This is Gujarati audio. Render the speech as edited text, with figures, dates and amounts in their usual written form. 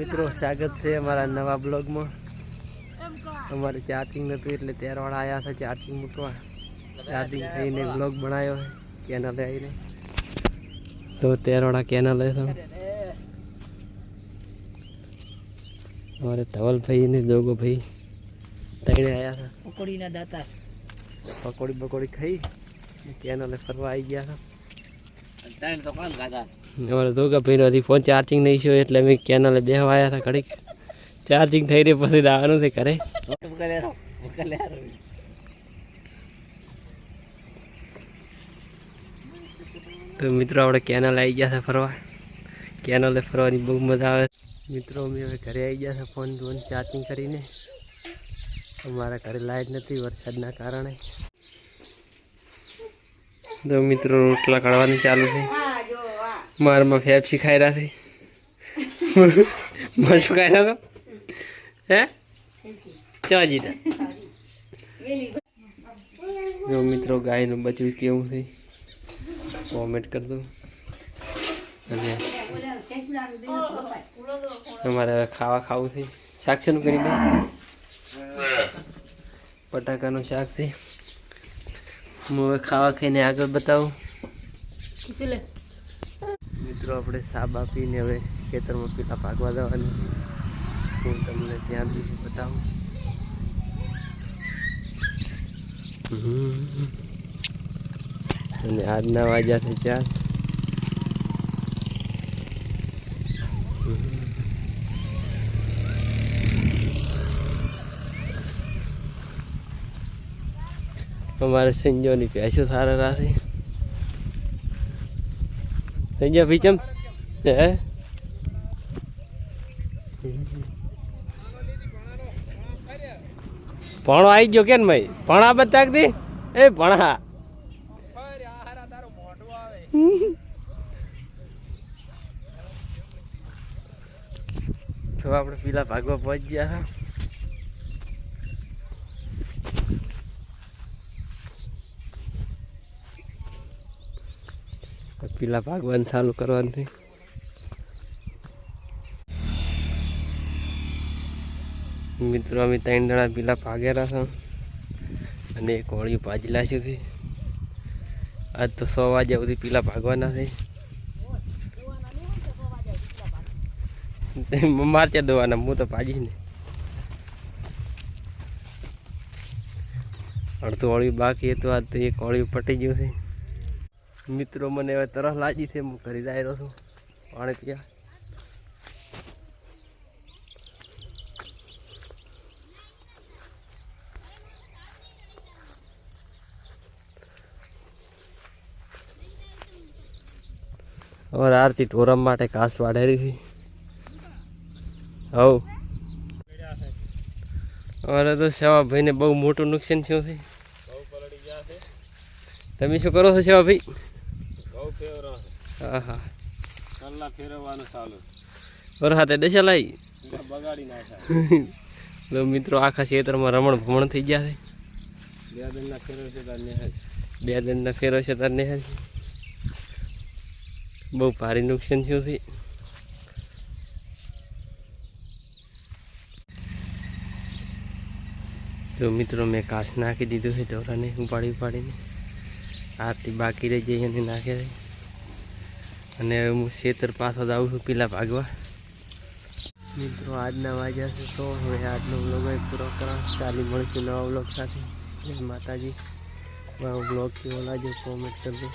મિત્રો સ્વાગત છે અમારા નવા બ્લોગમાં। અમારે ચાર્જિંગ નહોતું એટલે તેરવાળા આવ્યા હતા ચાર્જિંગ મૂકવા। ચાર્જિંગ થઈને બ્લોગ બનાવ્યો છે કેનલે આવીને। તો તેરવાળા કેનલે છે અમારે ધવલભાઈ ને જોગો ભાઈ તઈને આવ્યા હતા પકોડીના દાતા। પકોડી બકોડી ખાઈ કેનલે ફરવા આવી ગયા હતા। ત્રણ તો કોણ ખાધા? અમારે જોગા ભાઈનો હજી ફોન ચાર્જિંગ નહીં થયો એટલે અમે કેનલે બેહવા આવ્યા હતા ઘડીક। ચાર્જિંગ થઈ રહી પછી આવવાનું છે ઘરે। તો મિત્રો આપણે કેનલ આવી ગયા છે ફરવા। કેનલે ફરવાની બહુ મજા આવે। મિત્રો અમે હવે ઘરે આવી ગયા છે ફોન ચાર્જિંગ કરીને। અમારા ઘરે લાઇટ નથી વરસાદના કારણે। તો મિત્રો રોટલા કાઢવાની ચાલુ છે। મારમાં ફેફસી ખાઈ રહ્યા છે। શું ખાઈ રહ્યા હે ચા જીતા। જો મિત્રો ગાયનું બચ્ચું કેવું છે કોમેન્ટ કરજો। અને અમારે હવે ખાવું છે। શાક છે નું કરી બટાકાનું શાક છે। હું હવે ખાવા ખાઈને આગળ બતાવું। મિત્રો આપણે સાબ આપીને હવે ખેતરમાં પેલા ભાગવા જવાનું હું તમને ત્યાંથી બતાવું। અને આજના વાગ્યા છે 4। અમારે સંજોની ભેંસો સારા રાખે। સંજય ભાઈ ચમ હે ભણો આવી ગયો કે ને ભાઈ ભણા બતાક દે એ ભણા તો આપણે પેલા ભાગવા પહોંચી ગયા હતા। પેલા ભાગવાનું ચાલુ કરવાનું છે। મિત્રો અમે 3 જણા પેલા ભાગેલા છે અને એક હોળી ભાજી લાવ્યું છે। આજ તો 100 વાગ્યા સુધી પેલા ભાગવાના છે। મારચા દોવાના હું તો ભાજી ને અડધું હોળી બાકી હતું આજ તો એક હોળી પટી ગયું છે। મિત્રો મને હવે તરસ લાગી છે હું ઘરે જઈ રહ્યો છું પાણી પીવા। और आरती टोरम माटे घास वाढ़ेरी थी हव और तो सेवा भाई ने बहु मोटू नुकसान थयो छे। तमे शुं करो छो सेवा भाई? हाँ हाँ और हाथे दशा लाई तो मित्रों आखा क्षेत्र में रमण भमण थी गया है। 2 दिन फेरो छे तार नेहर बहुत भारी नुकसान थयो छे। तो मित्रों मैं घास नाखी दीधुं है ढोरा ने उपाड़ी ने आरती बाकी रही जाए एने नाखे रही अने हूँ खेतर पाछो जाऊँ छूँ पीला भागवा। मित्रों आजना वाग्या से तो हवे आजनो व्लॉग पूरो करा। चाली मळीशुं नवा व्लॉग साथे। जय माताजी। ब्लॉग केवो लाग्यो कॉमेंट करजो।